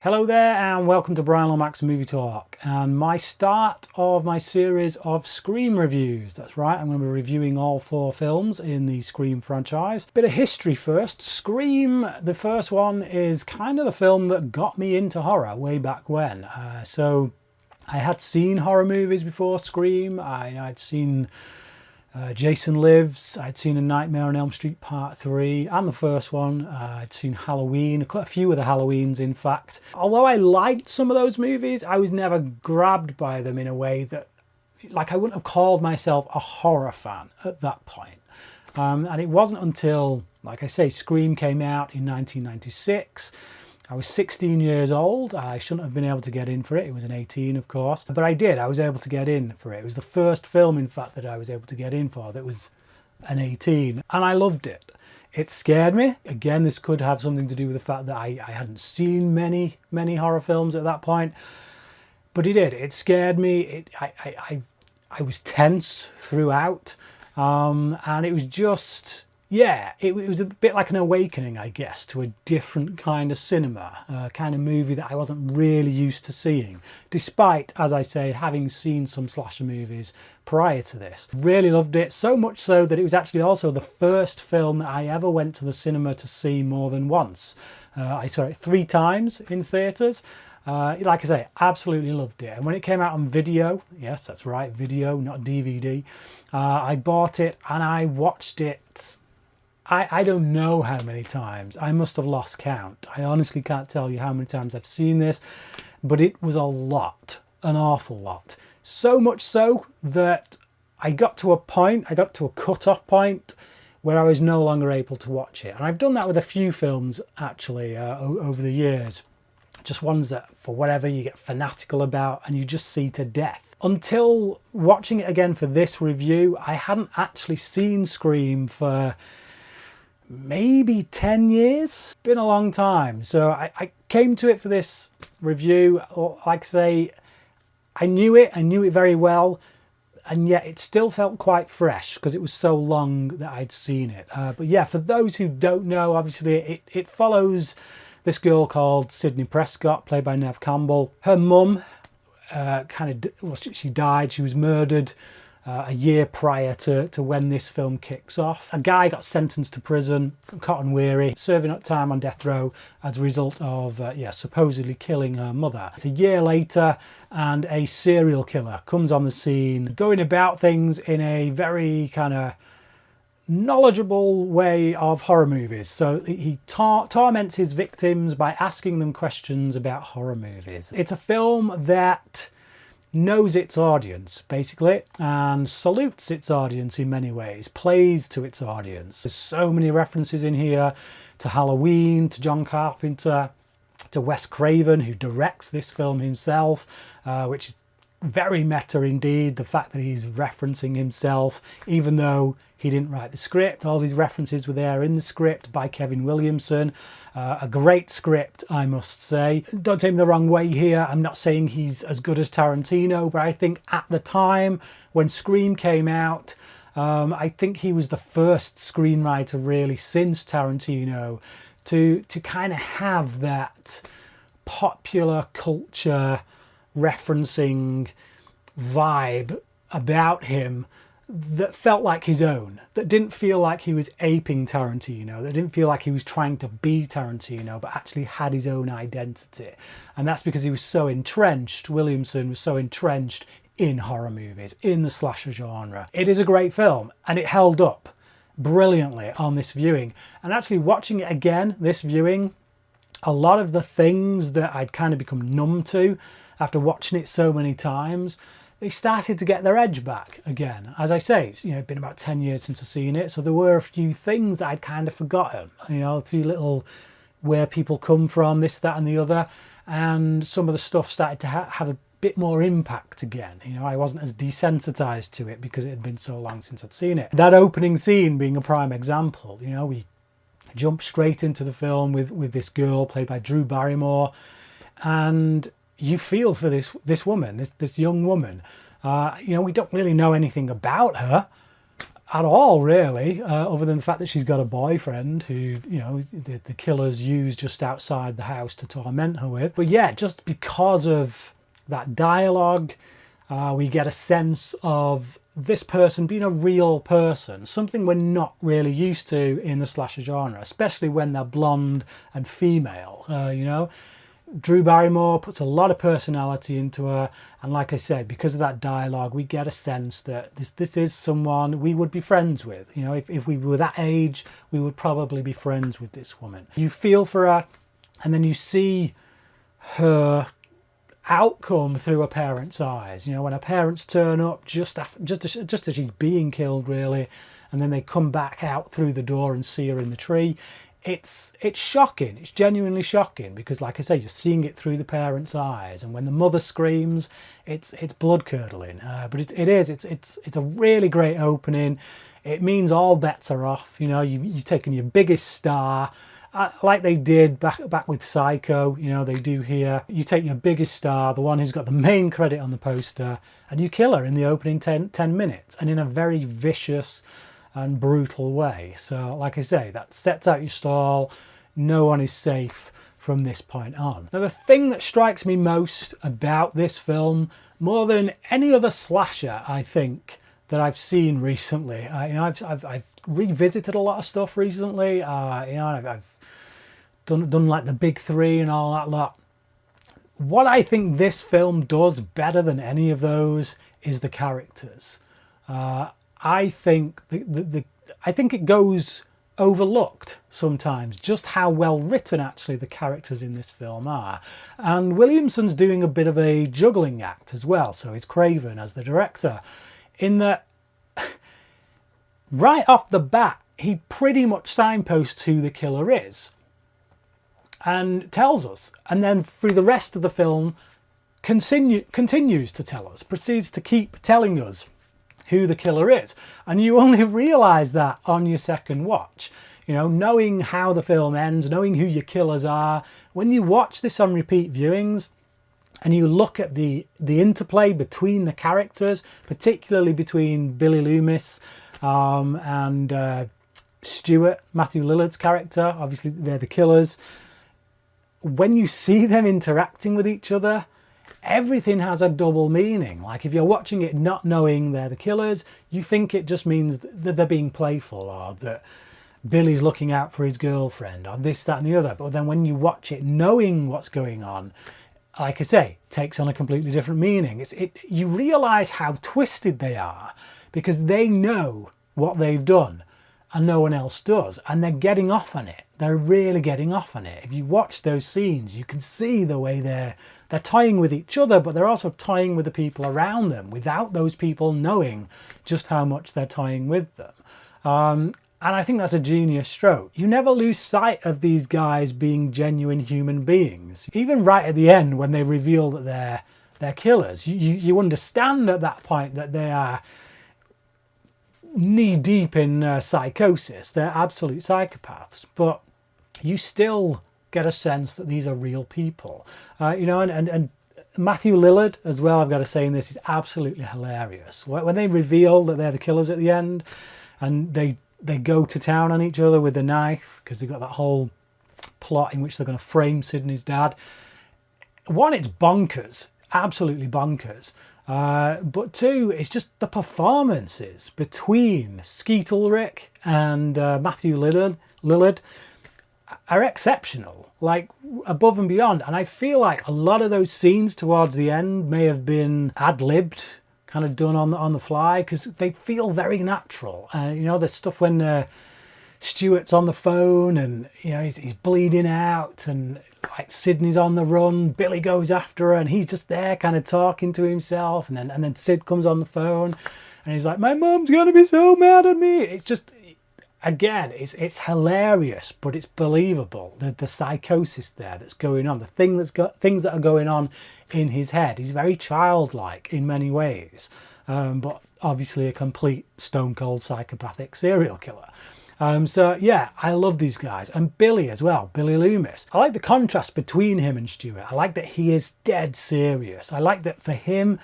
Hello there and welcome to Bryan Lomax Movie Talk and my start of my series of Scream reviews. That's right, I'm going to be reviewing all 4 films in the Scream franchise. Bit of history first. Scream, the first one, is kind of the film that got me into horror way back when. So I had seen horror movies before Scream. I'd seen Jason Lives, I'd seen A Nightmare on Elm Street Part 3 and the first one. I'd seen Halloween, quite a few of the Halloweens in fact. Although I liked some of those movies, I was never grabbed by them in a way that, like, I wouldn't have called myself a horror fan at that point. And it wasn't until, like I say, Scream came out in 1996. I was 16 years old. I shouldn't have been able to get in for it. It was an 18, of course. But I did. I was able to get in for it. It was the first film, in fact, that I was able to get in for that was an 18. And I loved it. It scared me. Again, this could have something to do with the fact that I hadn't seen many horror films at that point. But it did. It scared me. I was tense throughout. And it was just... yeah, it was a bit like an awakening, I guess, to a different kind of cinema, a kind of movie that I wasn't really used to seeing, despite, as I say, having seen some slasher movies prior to this. Really loved it, so much so that it was actually also the first film that I ever went to the cinema to see more than once. I saw it 3 times in theatres. Like I say, absolutely loved it. And when it came out on video, yes, that's right, video, not DVD, I bought it and I watched it. I don't know how many times. I must have lost count. I honestly can't tell you how many times I've seen this, but it was a lot, an awful lot. So much so that I got to a cut-off point where I was no longer able to watch it. And I've done that with a few films, actually, over the years. Just ones that, for whatever, you get fanatical about and you just see to death. Until watching it again for this review, I hadn't actually seen Scream for maybe 10 years. Been a long time. So I came to it for this review. Like I say, I knew it very well, and yet it still felt quite fresh because it was so long that I'd seen it. But yeah, for those who don't know, obviously it follows this girl called Sidney Prescott, played by Neve Campbell. Her mum she died. She was murdered a year prior to when this film kicks off. A guy got sentenced to prison, cotton weary, serving up time on death row as a result of supposedly killing her mother. It's a year later and a serial killer comes on the scene, going about things in a very kind of knowledgeable way of horror movies. So he torments his victims by asking them questions about horror movies. It's a film that knows its audience, basically, and salutes its audience in many ways, plays to its audience. There's so many references in here to Halloween, to John Carpenter, to Wes Craven, who directs this film himself, which is very meta indeed, the fact that he's referencing himself, even though he didn't write the script. All these references were there in the script by Kevin Williamson. A great script, I must say. Don't take me the wrong way here. I'm not saying he's as good as Tarantino, but I think at the time when Scream came out, I think he was the first screenwriter really since Tarantino to kind of have that popular culture referencing vibe about him that felt like his own, that didn't feel like he was aping Tarantino, that didn't feel like he was trying to be Tarantino, but actually had his own identity. And that's because he was so entrenched, Williamson was so entrenched in horror movies, in the slasher genre. It is a great film and it held up brilliantly on this viewing. And actually watching it again, this viewing, a lot of the things that I'd kind of become numb to after watching it so many times, they started to get their edge back again. As I say, it's been about 10 years since I've seen it, so there were a few things that I'd kind of forgotten. A few little where people come from, this, that and the other, and some of the stuff started to have a bit more impact again. I wasn't as desensitized to it because it had been so long since I'd seen it. That opening scene being a prime example. We jump straight into the film with this girl played by Drew Barrymore, and you feel for this woman, this young woman. We don't really know anything about her. at all, really, other than the fact that she's got a boyfriend who, you know, the killers use just outside the house to torment her with. But yeah, just because of that dialogue, we get a sense of this person being a real person, something we're not really used to in the slasher genre, especially when they're blonde and female. You know, Drew Barrymore puts a lot of personality into her, and like I said, because of that dialogue, we get a sense that this is someone we would be friends with. You know, if we were that age, we would probably be friends with this woman. You feel for her, and then you see her outcome through her parents' eyes. You know, when her parents turn up just as she's being killed, really, and then they come back out through the door and see her in the tree. It's shocking. It's genuinely shocking because, like I say, you're seeing it through the parents' eyes, and when the mother screams, it's blood curdling. But it's a really great opening. It means all bets are off. You know, you've taken your biggest star, like they did back with Psycho. You know, they do here. You take your biggest star, the one who's got the main credit on the poster, and you kill her in the opening 10 minutes, and in a very vicious and brutal way. So like I say, that sets out your stall. No one is safe from this point on. Now, the thing that strikes me most about this film, more than any other slasher, I think, that I've seen recently, you know, I've revisited a lot of stuff recently. You know, I've done like the big three and all that lot. What I think this film does better than any of those is the characters. I think I think it goes overlooked sometimes just how well written actually the characters in this film are. And Williamson's doing a bit of a juggling act as well, so it's Craven as the director, in that right off the bat he pretty much signposts who the killer is and tells us, and then through the rest of the film continues to tell us, proceeds to keep telling us who the killer is, and you only realise that on your second watch. You know, knowing how the film ends, knowing who your killers are, when you watch this on repeat viewings and you look at the interplay between the characters, particularly between Billy Loomis and Stuart, Matthew Lillard's character, obviously they're the killers. When you see them interacting with each other, everything has a double meaning. Like if you're watching it not knowing they're the killers, you think it just means that they're being playful, or that Billy's looking out for his girlfriend, or this, that and the other. But then when you watch it knowing what's going on, like I say, it takes on a completely different meaning. You realise how twisted they are because they know what they've done and no one else does, and they're getting off on it. They're really getting off on it. If you watch those scenes, you can see the way they're toying with each other, but they're also toying with the people around them without those people knowing just how much they're toying with them. And I think that's a genius stroke. You never lose sight of these guys being genuine human beings. Even right at the end when they reveal that they're killers, you understand at that point that they are knee deep in psychosis. They're absolute psychopaths, but you still get a sense that these are real people. You know, and Matthew Lillard as well, I've got to say in this, is absolutely hilarious. When they reveal that they're the killers at the end and they go to town on each other with a knife because they've got that whole plot in which they're going to frame Sidney's dad. One, it's bonkers, absolutely bonkers. But two, it's just the performances between Skeet Ulrich and Matthew Lillard are exceptional, like above and beyond. And I feel like a lot of those scenes towards the end may have been ad-libbed, kind of done on the fly, because they feel very natural. You know, there's stuff when Stuart's on the phone and, you know, he's bleeding out, and like Sidney's on the run, Billy goes after her and he's just there kind of talking to himself, and then Sid comes on the phone and he's like, my mum's gonna be so mad at me. It's just, again, it's hilarious, but it's believable. The psychosis there that's going on, things that are going on in his head. He's very childlike in many ways, but obviously a complete stone cold psychopathic serial killer. So yeah, I love these guys. And Billy as well, Billy Loomis. I like the contrast between him and Stuart. I like that he is dead serious. I like that for him,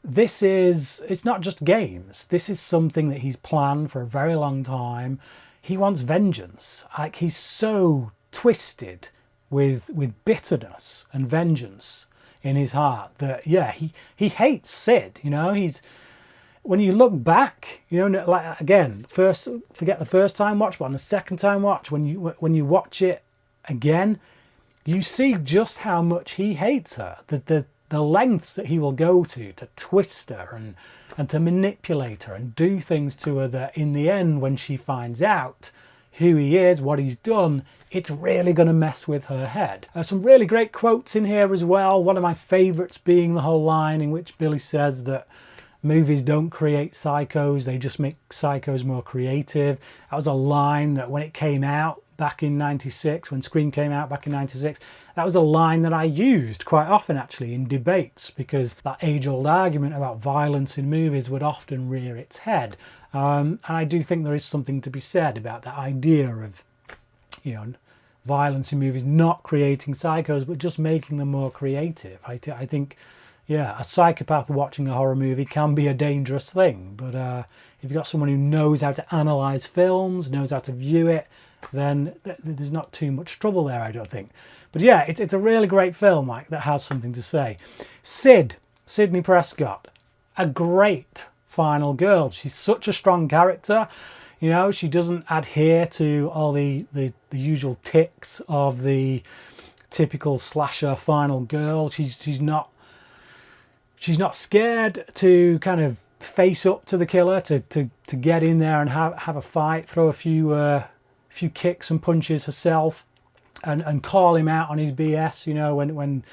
it's not just games. This is something that he's planned for a very long time. He wants vengeance. Like, he's so twisted with bitterness and vengeance in his heart that, yeah, he hates Sid. You know, when you look back, you know, like, again, forget the first time watch, but on the second time watch, when you watch it again, you see just how much he hates her. The lengths that he will go to twist her and to manipulate her and do things to her that in the end, when she finds out who he is, what he's done, it's really going to mess with her head. Some really great quotes in here as well. One of my favourites being the whole line in which Billy says that movies don't create psychos, they just make psychos more creative. That was a line that when it came out back in 96, when Scream came out back in 96, that was a line that I used quite often actually in debates, because that age-old argument about violence in movies would often rear its head. And I do think there is something to be said about that idea of, you know, violence in movies not creating psychos, but just making them more creative. I think, yeah, a psychopath watching a horror movie can be a dangerous thing, but if you've got someone who knows how to analyse films, knows how to view it, then there's not too much trouble there, I don't think. But yeah, it's a really great film, like, that has something to say. Sidney Prescott, a great final girl. She's such a strong character. You know, she doesn't adhere to all the usual tics of the typical slasher final girl. She's not scared to kind of face up to the killer, to get in there and have a fight, throw a few kicks and punches herself, and call him out on his BS, you know, when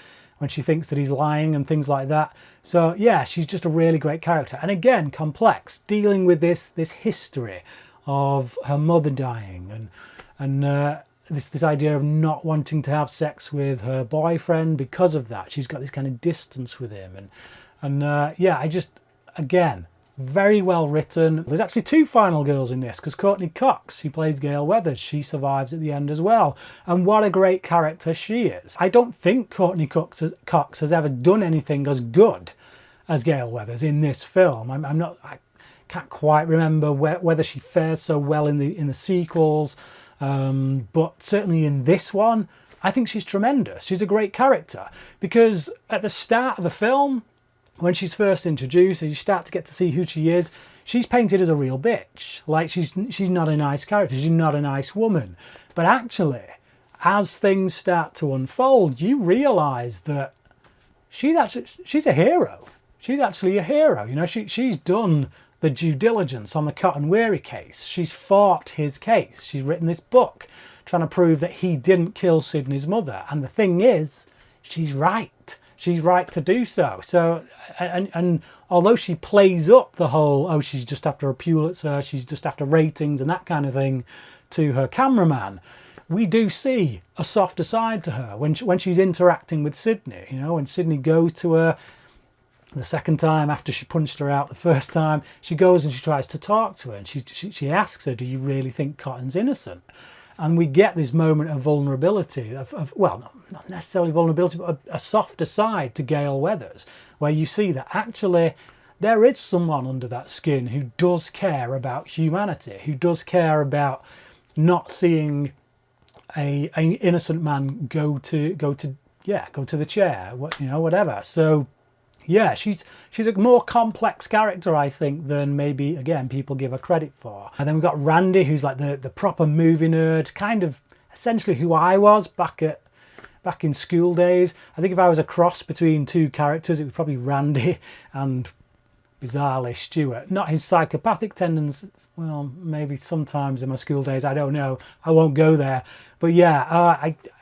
she thinks that he's lying and things like that. So yeah, she's just a really great character, and again, complex, dealing with this history of her mother dying and this idea of not wanting to have sex with her boyfriend because of that. She's got this kind of distance with him, and yeah, again, very well written. There's actually two final girls in this, because Courtney Cox, who plays Gale Weathers, she survives at the end as well. And what a great character she is. I don't think Courtney Cox has ever done anything as good as Gale Weathers in this film. I can't quite remember whether she fares so well in the sequels, but certainly in this one, I think she's tremendous. She's a great character, because at the start of the film, when she's first introduced and you start to get to see who she is, she's painted as a real bitch. Like, she's not a nice character, she's not a nice woman. But actually, as things start to unfold, you realise that she's a hero. She's actually a hero. You know, she's done the due diligence on the Cotton Weary case. She's fought his case. She's written this book trying to prove that he didn't kill Sidney's mother. And the thing is, she's right. She's right to do so. So, and although she plays up the whole, oh, she's just after a Pulitzer, she's just after ratings and that kind of thing to her cameraman, we do see a softer side to her when she's interacting with Sidney. You know, when Sidney goes to her the second time after she punched her out the first time, she goes and she tries to talk to her, and she asks her, do you really think Cotton's innocent? And we get this moment of vulnerability, well, not necessarily vulnerability, but a softer side to Gale Weathers, where you see that actually there is someone under that skin who does care about humanity, who does care about not seeing an innocent man go to the chair, you know, whatever. So yeah, she's a more complex character, I think, than maybe, again, people give her credit for. And then we've got Randy, who's like the proper movie nerd, kind of essentially who I was back in school days. I think if I was a cross between two characters, it was probably Randy and, bizarrely, Stuart. Not his psychopathic tendencies, well, maybe sometimes in my school days, I don't know. I won't go there. But yeah,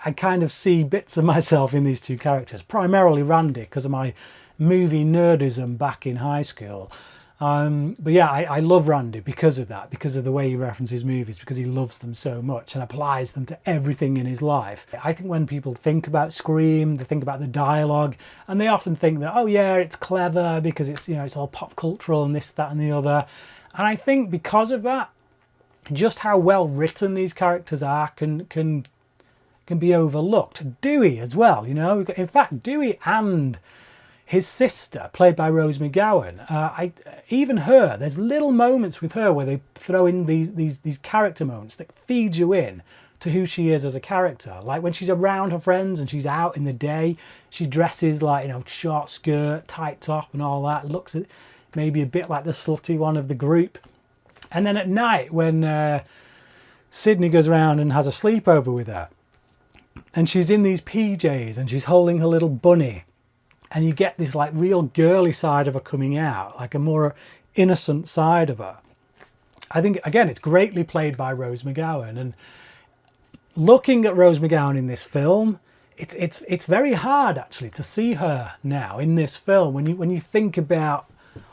I kind of see bits of myself in these two characters, primarily Randy, because of my movie nerdism back in high school. But yeah, I love Randy because of that, because of the way he references movies, because he loves them so much and applies them to everything in his life. I think when people think about Scream, they think about the dialogue, and they often think that, oh yeah, it's clever because it's, you know, it's all pop cultural and this, that and the other. And I think because of that, just how well written these characters are can be overlooked. Dewey as well, you know. In fact, Dewey and, his sister, played by Rose McGowan, even her, there's little moments with her where they throw in these character moments that feed you in to who she is as a character. Like when she's around her friends and she's out in the day, she dresses like, short skirt, tight top and all that, looks maybe a bit like the slutty one of the group. And then at night when Sydney goes around and has a sleepover with her, and she's in these PJs and she's holding her little bunny, and you get this like real girly side of her coming out, like a more innocent side of her. I think, again, it's greatly played by Rose McGowan. And looking at Rose McGowan in this film, it's very hard actually to see her now in this film when you think about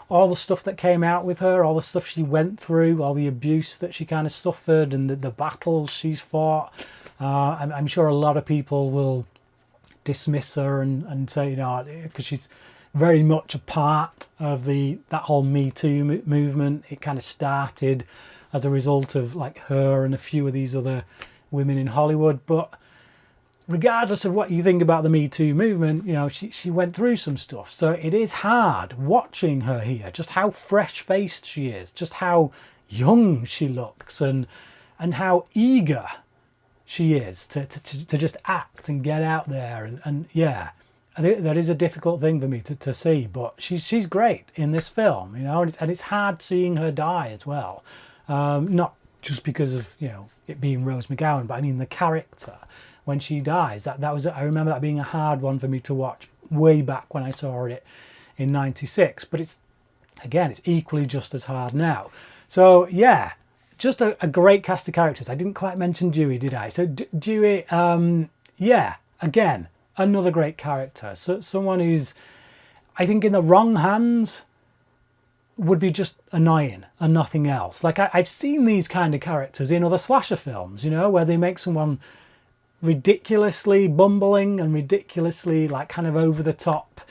all the stuff that came out with her, all the stuff she went through, all the abuse that she kind of suffered, and the battles she's fought. I'm sure a lot of people will dismiss her and say, because she's very much a part of that whole Me Too movement. It kind of started as a result of like her and a few of these other women in Hollywood. But regardless of what you think about the Me Too movement, she went through some stuff. So it is hard watching her here, just how fresh-faced she is, just how young she looks, and how eager she is to just act and get out there. And yeah, I think that is a difficult thing for me to see, but she's great in this film, and it's hard seeing her die as well. Not just because of, it being Rose McGowan, but I mean the character. When she dies, that was, I remember that being a hard one for me to watch way back when I saw it in '96. But it's equally just as hard now. So yeah, just a great cast of characters. I didn't quite mention Dewey, did I? So Dewey, yeah, again, another great character. So someone who's, I think, in the wrong hands would be just annoying and nothing else. Like I've seen these kind of characters in other slasher films, where they make someone ridiculously bumbling and ridiculously like kind of over the top,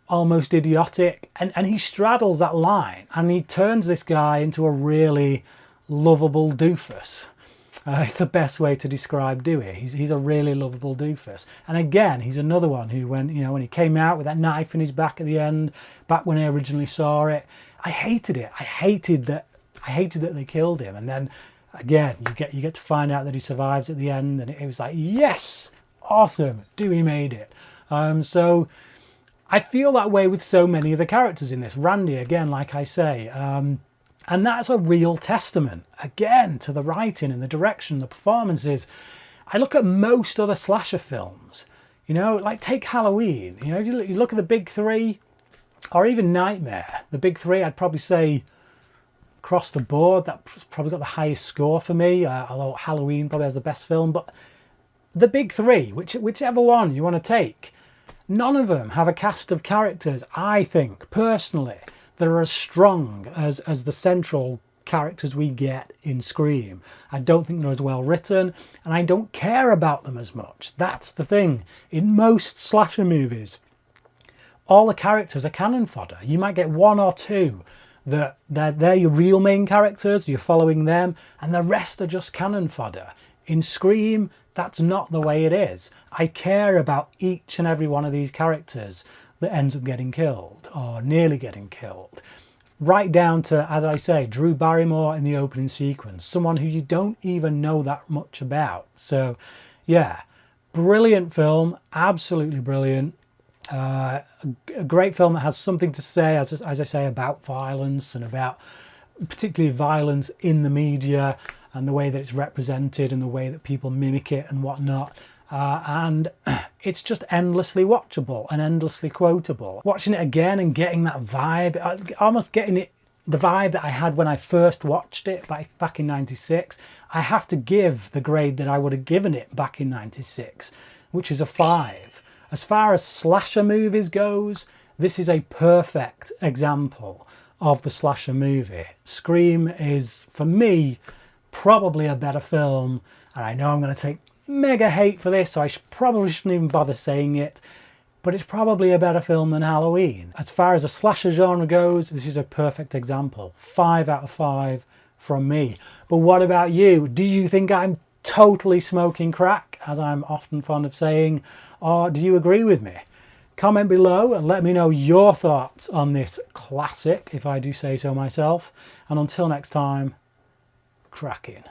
almost idiotic, and he straddles that line and he turns this guy into a really lovable doofus. It's the best way to describe Dewey. He's a really lovable doofus. And again, he's another one who, when he came out with that knife in his back at the end, back when I originally saw it, I hated it. I hated that they killed him. And then again, you get to find out that he survives at the end, and it was like, yes, awesome, Dewey made it. So I feel that way with so many of the characters in this. Randy, again, like I say, and that's a real testament, again, to the writing and the direction, the performances. I look at most other slasher films, like take Halloween, if you look at the big three, or even Nightmare, the big three, I'd probably say across the board, that's probably got the highest score for me, although Halloween probably has the best film. But the big three, whichever one you want to take, none of them have a cast of characters, I think, personally, that are as strong as the central characters we get in Scream. I don't think they're as well written, and I don't care about them as much. That's the thing. In most slasher movies, all the characters are cannon fodder. You might get one or two that they're your real main characters, you're following them, and the rest are just cannon fodder. In Scream, that's not the way it is. I care about each and every one of these characters that ends up getting killed or nearly getting killed. Right down to, as I say, Drew Barrymore in the opening sequence, someone who you don't even know that much about. So yeah, brilliant film, absolutely brilliant. A great film that has something to say, as I say, about violence and about particularly violence in the media and the way that it's represented and the way that people mimic it and whatnot. And it's just endlessly watchable and endlessly quotable. Watching it again and getting that vibe, almost getting the vibe that I had when I first watched it back in '96, I have to give the grade that I would have given it back in '96, which is a 5. As far as slasher movies goes, this is a perfect example of the slasher movie. Scream is, for me, probably a better film, and I know I'm going to take mega hate for this, so I probably shouldn't even bother saying it, but it's probably a better film than Halloween. As far as the slasher genre goes, this is a perfect example. 5 out of 5 from me. But what about you? Do you think I'm totally smoking crack, as I'm often fond of saying, or do you agree with me? Comment below and let me know your thoughts on this classic, if I do say so myself. And until next time, cracking.